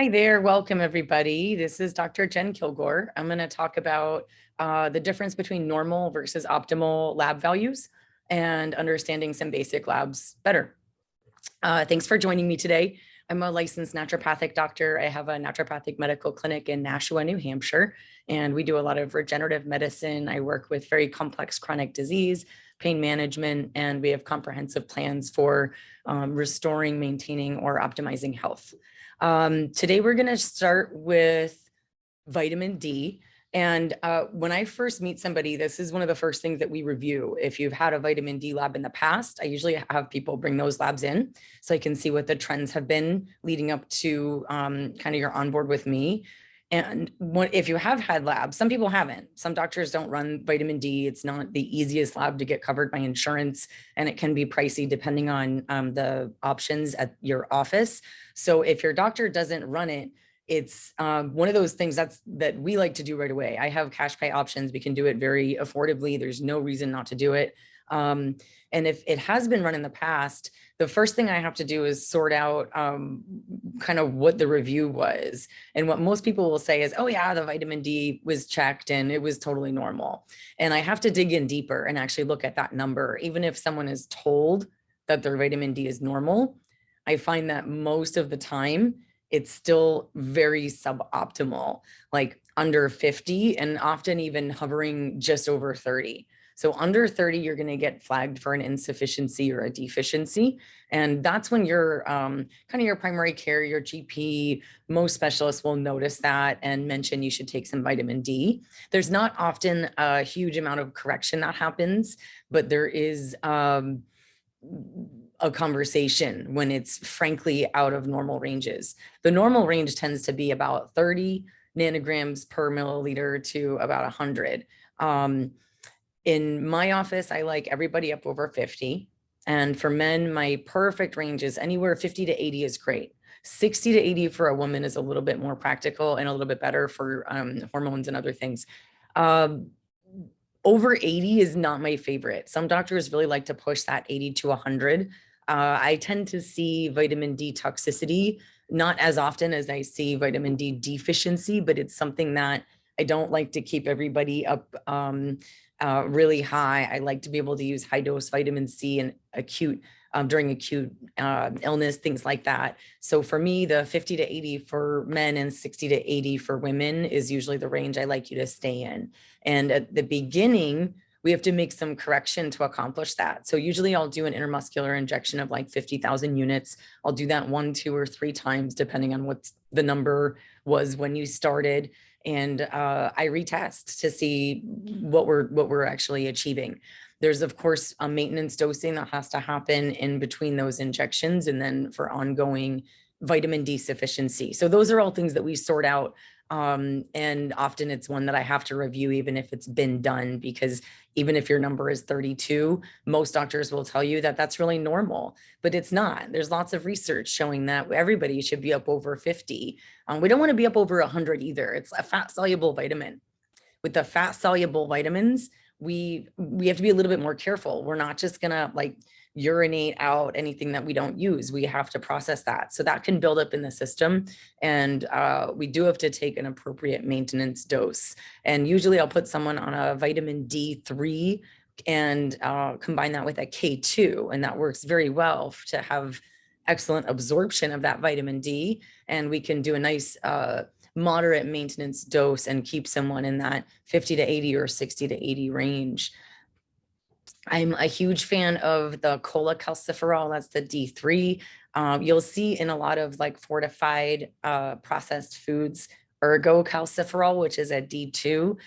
Hi there. Welcome, everybody. This is Dr. Jen Kilgore. I'm going to talk about the difference between normal versus optimal lab values and understanding some basic labs better. Thanks for joining me today. I'm a licensed naturopathic doctor. I have a naturopathic medical clinic in Nashua, New Hampshire, and we do a lot of regenerative medicine. I work with very complex chronic disease, pain management, and we have comprehensive plans for restoring, maintaining, or optimizing health. Today, we're going to start with vitamin D. And when I first meet somebody, this is one of the first things that we review. If you've had a vitamin D lab in the past, I usually have people bring those labs in so I can see what the trends have been leading up to kind of your onboard with me. And if you have had labs, some people haven't. Some doctors don't run vitamin D. It's not the easiest lab to get covered by insurance, and it can be pricey depending on the options at your office. So if your doctor doesn't run it, it's one of those things that we like to do right away. I have cash pay options. We can do it very affordably. There's no reason not to do it. And if it has been run in the past, the first thing I have to do is sort out kind of what the review was. And what most people will say is, oh yeah, the vitamin D was checked and it was totally normal. And I have to dig in deeper and actually look at that number. Even if someone is told that their vitamin D is normal, I find that most of the time, it's still very suboptimal, like under 50 and often even hovering just over 30. So under 30, you're going to get flagged for an insufficiency or a deficiency. And that's when your kind of your primary care, your GP, most specialists will notice that and mention you should take some vitamin D. There's not often a huge amount of correction that happens, but there is a conversation when it's frankly out of normal ranges. The normal range tends to be about 30 nanograms per milliliter to about 100. In my office, I like everybody up over 50. And for men, my perfect range is anywhere 50 to 80 is great. 60 to 80 for a woman is a little bit more practical and a little bit better for hormones and other things. Over 80 is not my favorite. Some doctors really like to push that 80 to 100. I tend to see vitamin D toxicity not as often as I see vitamin D deficiency, but it's something that I don't like to keep everybody up really high. I like to be able to use high dose vitamin C and during acute illness, things like that. So for me, the 50 to 80 for men and 60 to 80 for women is usually the range I like you to stay in. And at the beginning, we have to make some correction to accomplish that. So usually I'll do an intramuscular injection of like 50,000 units. I'll do that 1, 2, or 3 times, depending on what the number was when you started. And I retest to see what we're actually achieving. There's, of course, a maintenance dosing that has to happen in between those injections and then for ongoing vitamin D sufficiency. So those are all things that we sort out. And often it's one that I have to review, even if it's been done, because even if your number is 32, most doctors will tell you that that's really normal, but it's not. There's lots of research showing that everybody should be up over 50. We don't want to be up over 100 either. It's a fat soluble vitamin. With the fat soluble vitamins, we have to be a little bit more careful. We're not just gonna like urinate out anything that we don't use. We have to process that. So that can build up in the system. And we do have to take an appropriate maintenance dose. And usually I'll put someone on a vitamin D3 and combine that with a K2. And that works very well to have excellent absorption of that vitamin D. And we can do a nice moderate maintenance dose and keep someone in that 50 to 80 or 60 to 80 range. I'm a huge fan of the cholecalciferol, that's the D3. You'll see in a lot of like fortified processed foods, ergocalciferol, which is a D2.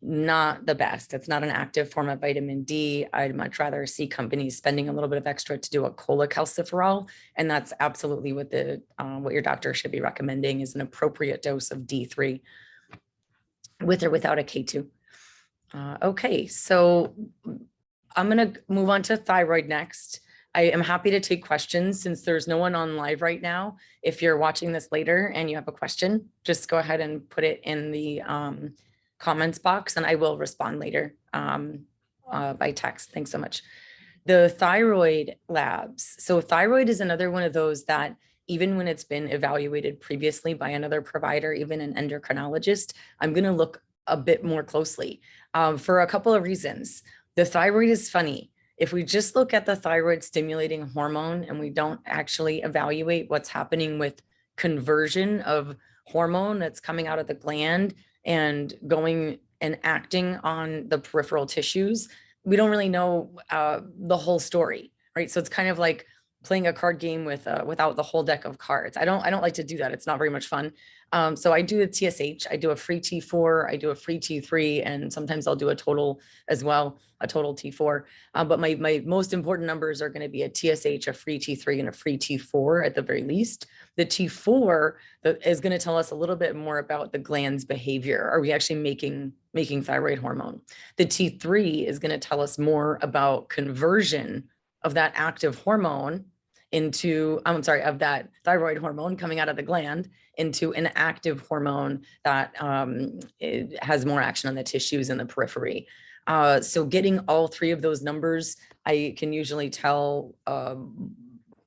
Not the best. It's not an active form of vitamin D. I'd much rather see companies spending a little bit of extra to do a cholecalciferol. And that's absolutely what what your doctor should be recommending is an appropriate dose of D3 with or without a K2. Okay, so I'm going to move on to thyroid next. I am happy to take questions since there's no one on live right now. If you're watching this later and you have a question, just go ahead and put it in the comments box and I will respond later by text. Thanks so much. The thyroid labs. So thyroid is another one of those that even when it's been evaluated previously by another provider, even an endocrinologist, I'm going to look a bit more closely for a couple of reasons. The thyroid is funny. If we just look at the thyroid stimulating hormone and we don't actually evaluate what's happening with conversion of hormone that's coming out of the gland and going and acting on the peripheral tissues, we don't really know the whole story, right? So it's kind of like playing a card game with without the whole deck of cards. I don't like to do that. It's not very much fun. So I do a TSH, I do a free T4, I do a free T3, and sometimes I'll do a total as well, a total T4. But my most important numbers are going to be a TSH, a free T3, and a free T4 at the very least. The T4 is going to tell us a little bit more about the gland's behavior. Are we actually making thyroid hormone? The T3 is going to tell us more about conversion of that active hormone into, of that thyroid hormone coming out of the gland into an active hormone that it has more action on the tissues in the periphery. So getting all three of those numbers, I can usually tell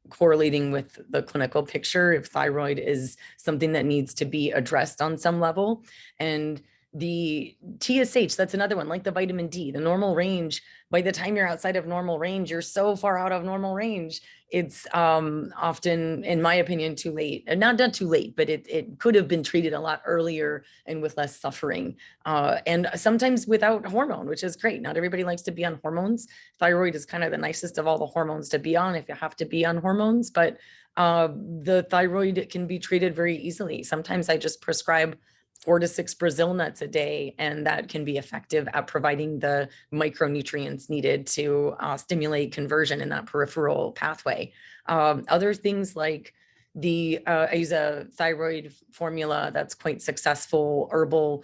correlating with the clinical picture if thyroid is something that needs to be addressed on some level. And the TSH, that's another one, like the vitamin D, the normal range. By the time you're outside of normal range, you're so far out of normal range. It's often, in my opinion, too late. And not too late, but it could have been treated a lot earlier and with less suffering. And sometimes without hormone, which is great. Not everybody likes to be on hormones. Thyroid is kind of the nicest of all the hormones to be on if you have to be on hormones. But the thyroid can be treated very easily. Sometimes I just prescribe 4 to 6 Brazil nuts a day, and that can be effective at providing the micronutrients needed to stimulate conversion in that peripheral pathway. Other things like I use a thyroid formula that's quite successful, herbal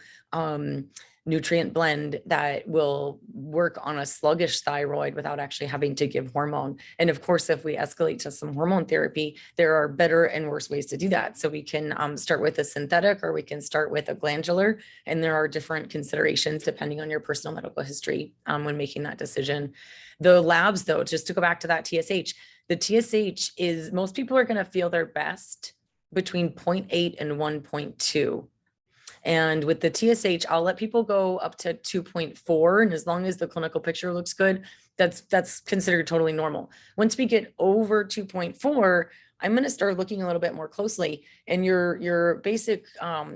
nutrient blend that will work on a sluggish thyroid without actually having to give hormone. And of course, if we escalate to some hormone therapy, there are better and worse ways to do that. So we can start with a synthetic, or we can start with a glandular, and there are different considerations depending on your personal medical history when making that decision. The labs, though, just to go back to that TSH, the TSH is, most people are going to feel their best between 0.8 and 1.2. And with the TSH, I'll let people go up to 2.4. And as long as the clinical picture looks good, that's considered totally normal. Once we get over 2.4, I'm going to start looking a little bit more closely. And your basic,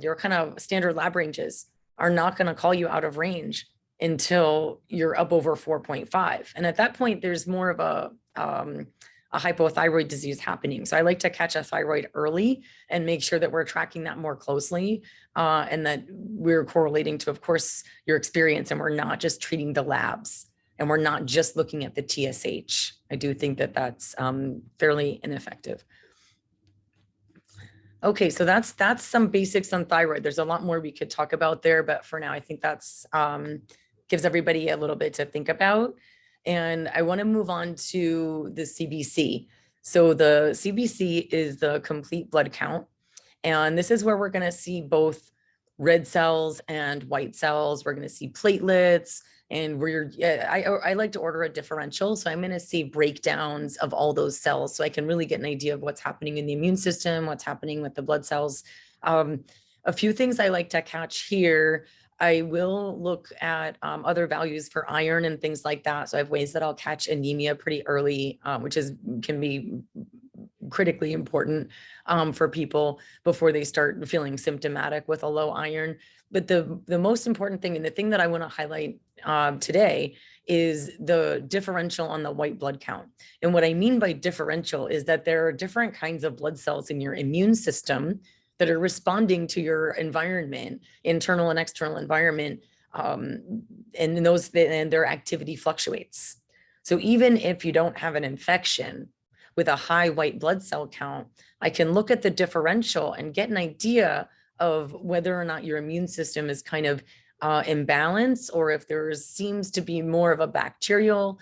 your kind of standard lab ranges are not going to call you out of range until you're up over 4.5. And at that point, there's more of a hypothyroid disease happening. So I like to catch a thyroid early and make sure that we're tracking that more closely and that we're correlating to, of course, your experience, and we're not just treating the labs and we're not just looking at the TSH. I do think that that's fairly ineffective. Okay, so that's some basics on thyroid. There's a lot more we could talk about there, but for now, I think that's gives everybody a little bit to think about. And I want to move on to the CBC. So the CBC is the complete blood count. And this is where we're going to see both red cells and white cells. We're going to see platelets, and I like to order a differential. So I'm going to see breakdowns of all those cells so I can really get an idea of what's happening in the immune system, what's happening with the blood cells. A few things I like to catch here. I will look at other values for iron and things like that. So I have ways that I'll catch anemia pretty early, which can be critically important for people before they start feeling symptomatic with a low iron. But the most important thing, and the thing that I want to highlight today, is the differential on the white blood count. And what I mean by differential is that there are different kinds of blood cells in your immune system that are responding to your environment, internal and external environment, and their activity fluctuates. So even if you don't have an infection with a high white blood cell count, I can look at the differential and get an idea of whether or not your immune system is kind of imbalance, or if there seems to be more of a bacterial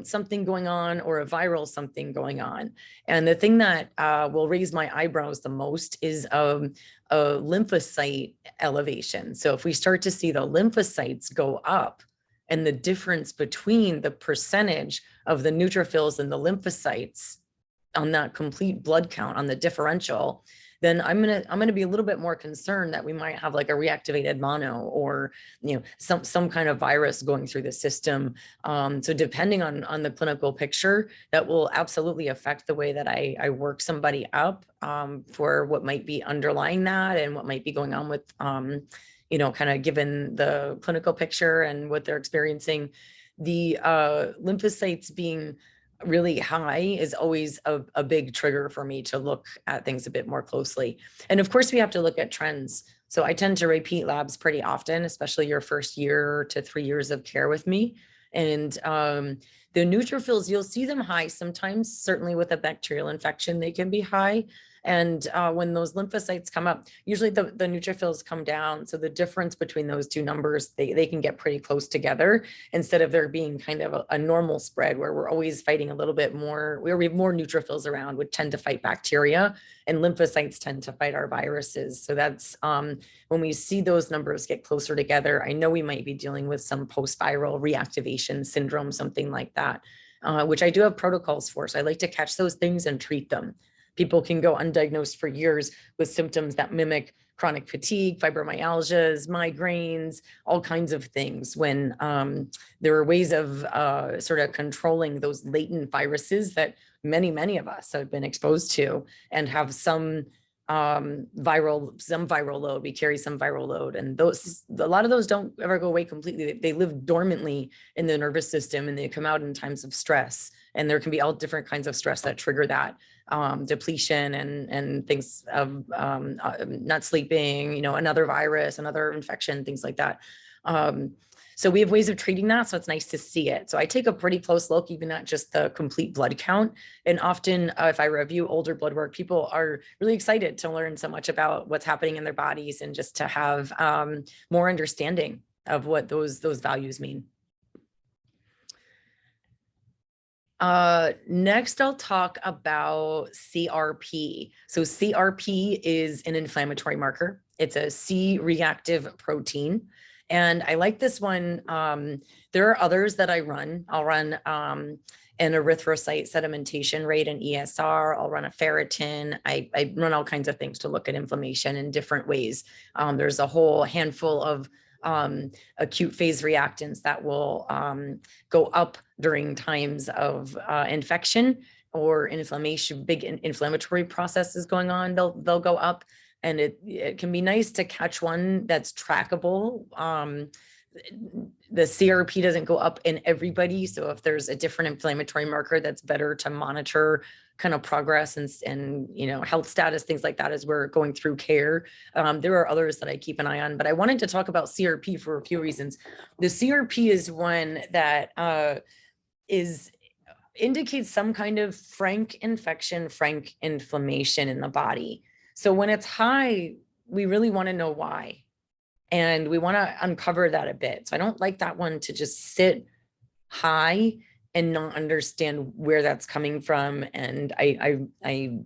something going on or a viral something going on. And the thing that will raise my eyebrows the most is a lymphocyte elevation. So if we start to see the lymphocytes go up, and the difference between the percentage of the neutrophils and the lymphocytes on that complete blood count on the differential, then I'm gonna be a little bit more concerned that we might have like a reactivated mono or some kind of virus going through the system. So depending on the clinical picture, that will absolutely affect the way that I work somebody up for what might be underlying that and what might be going on with kind of given the clinical picture and what they're experiencing. The lymphocytes being really high is always a big trigger for me to look at things a bit more closely. And of course, we have to look at trends. So I tend to repeat labs pretty often, especially your first year to 3 years of care with me. And the neutrophils, you'll see them high sometimes, certainly with a bacterial infection, they can be high. And when those lymphocytes come up, usually the neutrophils come down. So the difference between those two numbers, they can get pretty close together instead of there being kind of a normal spread where we're always fighting a little bit more, where we have more neutrophils around, which tend to fight bacteria, and lymphocytes tend to fight our viruses. So that's when we see those numbers get closer together, I know we might be dealing with some post-viral reactivation syndrome, something like that, which I do have protocols for. So I like to catch those things and treat them. People can go undiagnosed for years with symptoms that mimic chronic fatigue, fibromyalgias, migraines, all kinds of things, when there are ways of sort of controlling those latent viruses that many of us have been exposed to and have some viral load. We carry some viral load, and a lot of those don't ever go away completely. They live dormantly in the nervous system, and they come out in times of stress. And there can be all different kinds of stress that trigger that depletion and things of not sleeping, another virus, another infection, things like that. So we have ways of treating that. So it's nice to see it. So I take a pretty close look, even at just the complete blood count. And often if I review older blood work, people are really excited to learn so much about what's happening in their bodies and just to have more understanding of what those values mean. Next, I'll talk about CRP. So CRP is an inflammatory marker. It's a C-reactive protein. And I like this one. There are others that I run. I'll run an erythrocyte sedimentation rate, an ESR. I'll run a ferritin. I run all kinds of things to look at inflammation in different ways. There's a whole handful of acute phase reactants that will go up during times of infection or inflammation, big inflammatory processes going on. They'll go up, and it can be nice to catch one that's trackable. The CRP doesn't go up in everybody. So if there's a different inflammatory marker, that's better to monitor kind of progress and health status, things like that, as we're going through care. There are others that I keep an eye on, but I wanted to talk about CRP for a few reasons. The CRP is one that indicates some kind of frank infection, frank inflammation in the body. So when it's high, we really want to know why. And we want to uncover that a bit. So I don't like that one to just sit high and not understand where that's coming from. And I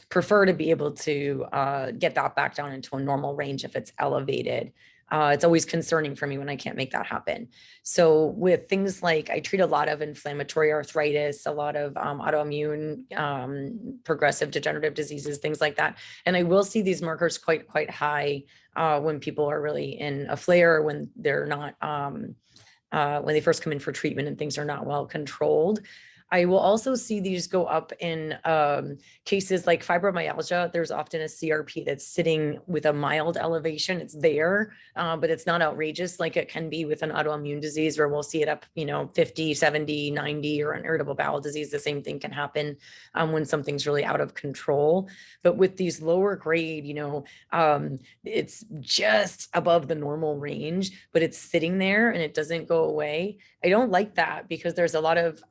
prefer to be able to get that back down into a normal range if it's elevated. It's always concerning for me when I can't make that happen. So with things like, I treat a lot of inflammatory arthritis, a lot of autoimmune, progressive degenerative diseases, things like that. And I will see these markers quite high when people are really in a flare, when they're not, when they first come in for treatment and things are not well controlled. I will also see these go up in cases like fibromyalgia. There's often a CRP that's sitting with a mild elevation. It's there, but it's not outrageous like it can be with an autoimmune disease, where we'll see it up, 50, 70, 90, or an irritable bowel disease. The same thing can happen when something's really out of control. But with these lower grade, it's just above the normal range, but it's sitting there and it doesn't go away. I don't like that, because there's a lot of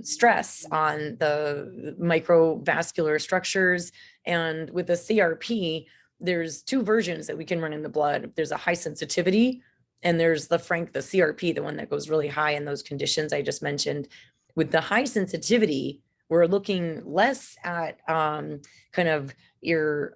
stress on the microvascular structures. And with the CRP, there's two versions that we can run in the blood. There's a high sensitivity, and there's the CRP, the one that goes really high in those conditions I just mentioned. With the high sensitivity, we're looking less at kind of your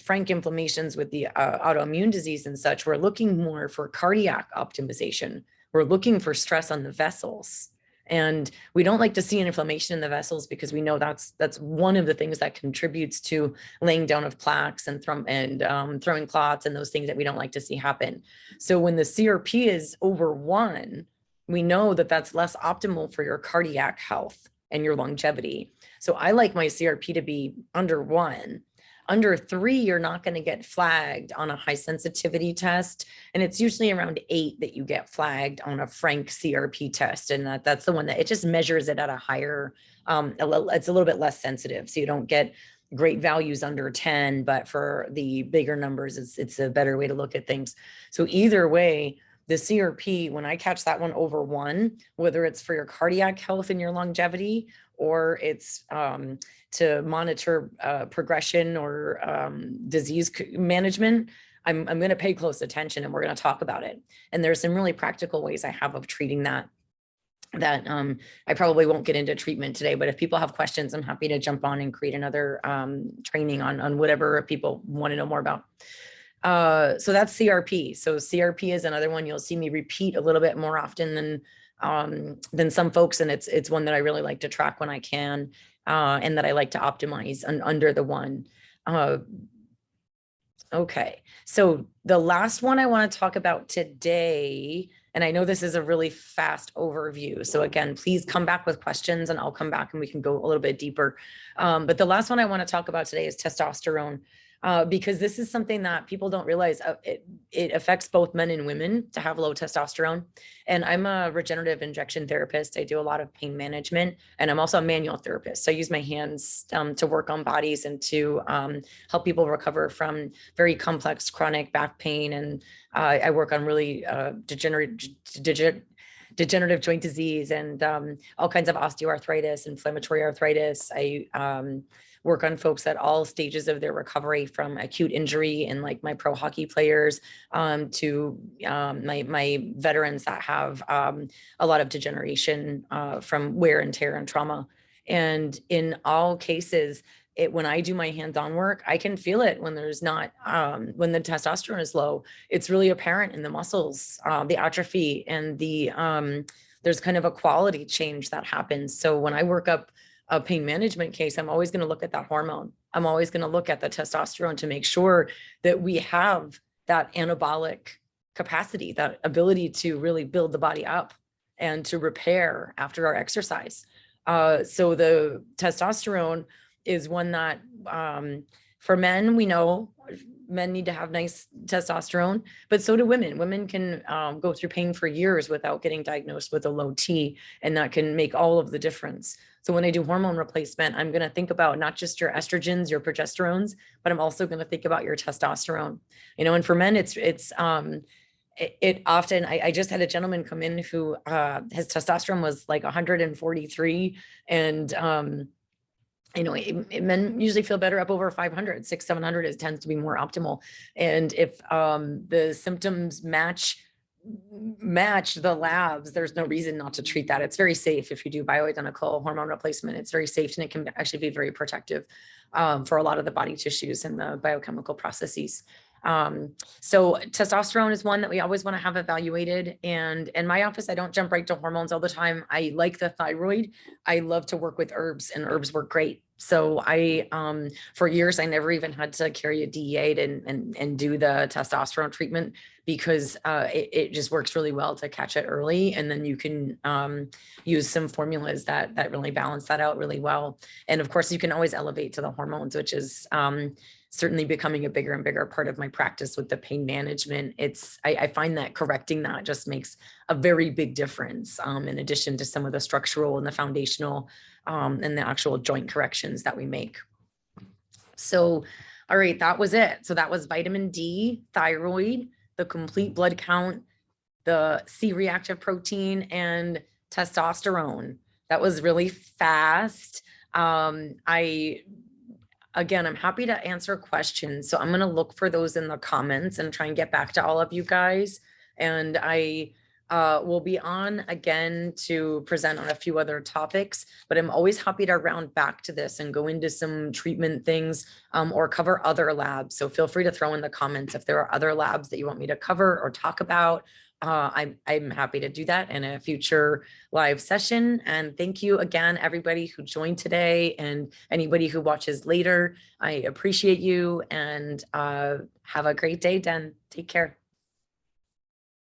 frank inflammations with the autoimmune disease and such. We're looking more for cardiac optimization. We're looking for stress on the vessels. And we don't like to see an inflammation in the vessels because we know that's one of the things that contributes to laying down of plaques and throwing clots and those things that we don't like to see happen. So when the CRP is over 1, we know that that's less optimal for your cardiac health and your longevity. So I like my CRP to be under 1. Under 3, you're not going to get flagged on a high sensitivity test. And it's usually around 8 that you get flagged on a frank CRP test. And that's the one that it just measures it at a higher, it's a little bit less sensitive. So you don't get great values under 10, but for the bigger numbers, it's a better way to look at things. So either way, the CRP, when I catch that one over 1, whether it's for your cardiac health and your longevity, or it's to monitor progression or disease management, I'm going to pay close attention, and we're going to talk about it. And there's some really practical ways I have of treating that I probably won't get into treatment today, but if people have questions, I'm happy to jump on and create another training on whatever people want to know more about. So that's CRP. So CRP is another one you'll see me repeat a little bit more often than some folks. And it's one that I really like to track when I can, and that I like to optimize under the 1. Okay. So the last one I want to talk about today, and I know this is a really fast overview. So again, please come back with questions and I'll come back and we can go a little bit deeper. But the last one I want to talk about today is testosterone. Because this is something that people don't realize. It affects both men and women to have low testosterone. And I'm a regenerative injection therapist. I do a lot of pain management, and I'm also a manual therapist. So I use my hands to work on bodies and to help people recover from very complex chronic back pain. And I work on really degenerative joint disease and all kinds of osteoarthritis, inflammatory arthritis. I work on folks at all stages of their recovery, from acute injury and like my pro hockey players to my veterans that have a lot of degeneration from wear and tear and trauma. And in all cases, when I do my hands-on work, I can feel it when there's not, when the testosterone is low. It's really apparent in the muscles, the atrophy, and there's kind of a quality change that happens. So when I work up a pain management case, I'm always going to look at that hormone. I'm always going to look at the testosterone to make sure that we have that anabolic capacity, that ability to really build the body up and to repair after our exercise. So the testosterone is one that for men, we know men need to have nice testosterone, but so do women. Women can go through pain for years without getting diagnosed with a low T, and that can make all of the difference. So when I do hormone replacement, I'm going to think about not just your estrogens, your progesterones, but I'm also going to think about your testosterone. And for men, it often, I just had a gentleman come in who his testosterone was like 143, and men usually feel better up over 500, 600, 700 tends to be more optimal. And if the symptoms match the labs, there's no reason not to treat that. It's very safe. If you do bioidentical hormone replacement, it's very safe, and it can actually be very protective for a lot of the body tissues and the biochemical processes. So testosterone is one that we always want to have evaluated. And in my office, I don't jump right to hormones all the time. I like the thyroid. I love to work with herbs, and herbs work great. So for years, I never even had to carry a DEA and do the testosterone treatment, because it just works really well to catch it early. And then you can use some formulas that really balance that out really well. And of course, you can always elevate to the hormones, which is certainly becoming a bigger and bigger part of my practice with the pain management. I find that correcting that just makes a very big difference, in addition to some of the structural and the foundational and the actual joint corrections that we make. So, all right, that was it. So that was vitamin D, thyroid, the complete blood count, the C-reactive protein, and testosterone. That was really fast. Again, I'm happy to answer questions. So I'm going to look for those in the comments and try and get back to all of you guys. And I will be on again to present on a few other topics, but I'm always happy to round back to this and go into some treatment things or cover other labs. So feel free to throw in the comments if there are other labs that you want me to cover or talk about, I'm happy to do that in a future live session. And thank you again, everybody who joined today and anybody who watches later. I appreciate you, and have a great day, Den. Take care.